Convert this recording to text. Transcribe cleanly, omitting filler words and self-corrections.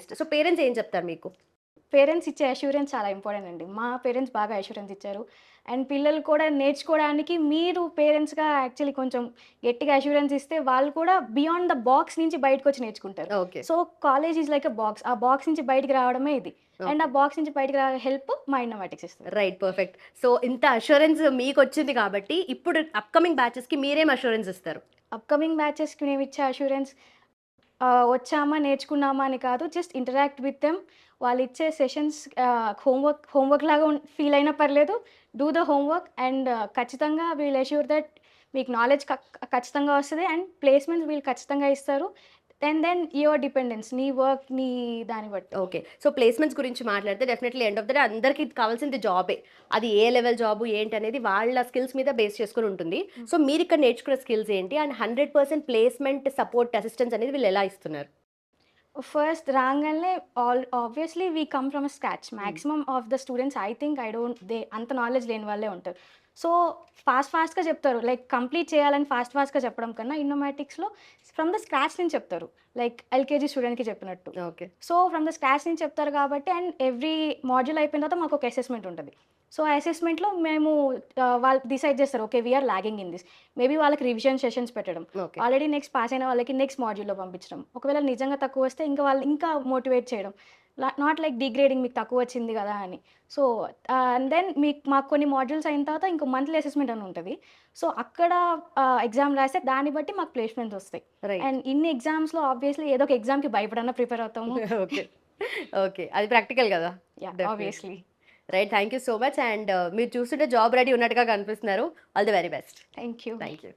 Best. So parents ఏం చెప్తారు మీకు? పేరెంట్స్ ఇచ్చే అష్యూరెన్స్ చాలా ఇంపార్టెంట్ అండి. మా పేరెంట్స్ బాగా అష్యూరెన్స్ ఇచ్చారు. అండ్ పిల్లలు కూడా నేర్చుకోవడానికి మీరు పేరెంట్స్‌గా యాక్చువల్లీ కొంచెం గట్టిగా అష్యూరెన్స్ ఇస్తే వాళ్ళు కూడా బియాండ్ ద బాక్స్ నుంచి బయటకొచ్చి నేర్చుకుంటారు. Okay. So college is like a box. ఆ బాక్స్ నుంచి బయటికి రావడమే ఇది. అండ్ ఆ ఓకే. బాక్స్ నుంచి బయటికి హెల్ప్ మా ఇన్నోవాటిక్స్ ఇస్తది. రైట్. పర్ఫెక్ట్. సో ఇంత అష్యూరెన్స్ మీకొచ్చింది కాబట్టి ఇప్పుడు అప్‌కమింగ్ బ్యాచెస్‌కి మీరేం అష్యూరెన్స్ ఇస్తారు? అప్‌కమింగ్ బ్యాచెస్‌కి మేమిచ్చే అష్యూరెన్స్ వచ్చామా, నేర్చుకున్నామా అని కాదు. Just interact with them. వాళ్ళిచ్చే సెషన్స్ హోంవర్క్ లాగా ఫీల్ అయినా పర్లేదు. డూ ద హోంవర్క్ అండ్ ఖచ్చితంగా విల్ అష్యూర్ దట్ మీకు నాలెడ్జ్ ఖచ్చితంగా వస్తది. అండ్ ప్లేస్‌మెంట్స్ వీళ్ళు ఖచ్చితంగా ఇస్తారు. అండ్ దెన్ యువర్ డిపెండెన్స్ నీ వర్క్ నీ దాన్ని బట్టి. ఓకే. సో ప్లేస్‌మెంట్స్ గురించి మాట్లాడితే definitely end of the day అందరికి కావాల్సింది జాబే. అది ఏ లెవెల్ జాబు ఏంటనేది వాళ్ళ స్కిల్స్ మీద బేస్ చేసుకొని ఉంటుంది. హ్మ్. సో మీరిక్కడ నేర్చుకున్న స్కిల్స్ ఏంటి? అండ్ 100% ప్లేస్‌మెంట్ సపోర్ట్ అసిస్టెన్స్ అనేది వీళ్ళెలా ఇస్తున్నారు? ఫస్ట్ రాంగాల్నే obviously we come from scratch. Hmm. Maximum of the students I think I don't they అంత నాలెడ్జ్ లేని వాళ్ళే ఉంటారు. సో, ఫాస్ట్‌గా చెప్తారు. లైక్ కంప్లీట్ చేయాలని ఫాస్ట్‌గా చెప్పడం కన్నా ఇన్నోమాటిక్స్‌లో ఫ్రమ్ ద స్క్రాచ్ నుంచి చెప్తారు. లైక్ ఎల్‌కేజీ స్టూడెంట్‌కి చెప్పినట్టు. Okay. So, from the scratch నుంచి చెప్తారు కాబట్టి అండ్ ఎవ్రీ మాడ్యూల్ అయిపోయిన తర్వాత మాకొక అసెస్మెంట్ ఉంటది. సో, ఆ అసెస్మెంట్‌లో మేము వాళ్ళు డిసైడ్ చేస్తారు. Okay. We are logging in this. Maybe వాళ్ళకి రివిజన్ సెషన్స్ పెట్టడం. ఓకే. ఆల్రెడీ నెక్స్ట్ పాస్ అయిన వాళ్ళకి నెక్స్ట్ మాడ్యూల్‌లో పంపించడం. ఒకవేళ నిజంగా తక్కువొస్తే ఇంకా వాళ్ళు ఇంకా మోటివేట్ చేయడం. నాట్ లైక్ డిగ్రేడింగ్ మీకు తక్కువొచ్చింది గదా! అని. సో, అండ్ దెన్ మాకు కొన్ని మాడ్యూల్స్ అయిన తర్వాత ఇంకో మంత్లీ అసెస్మెంట్ అని ఉంటది. సో, అక్కడ ఎగ్జామ్ రాస్తే దాన్ని బట్టి మాకు ప్లేస్‌మెంట్స్ ఒస్తాయి. రైట్. అండ్ ఇన్ని ఎగ్జామ్స్‌లో ఆబ్వియస్లీ ఏదో ఒక ఎగ్జామ్‌కి భయపడన్నా ప్రిపేర్ అవుతాము. ఓకే. ఓకే. అది ప్రాక్టికల్ గదా! Yeah! Definitely. Obviously. Right. Thank you so much. And మీరు చూస్తుంటే జాబ్ రెడీ ఉన్నట్టుగా కనిపిస్తున్నారు. All the very best. Thank you. Thank you.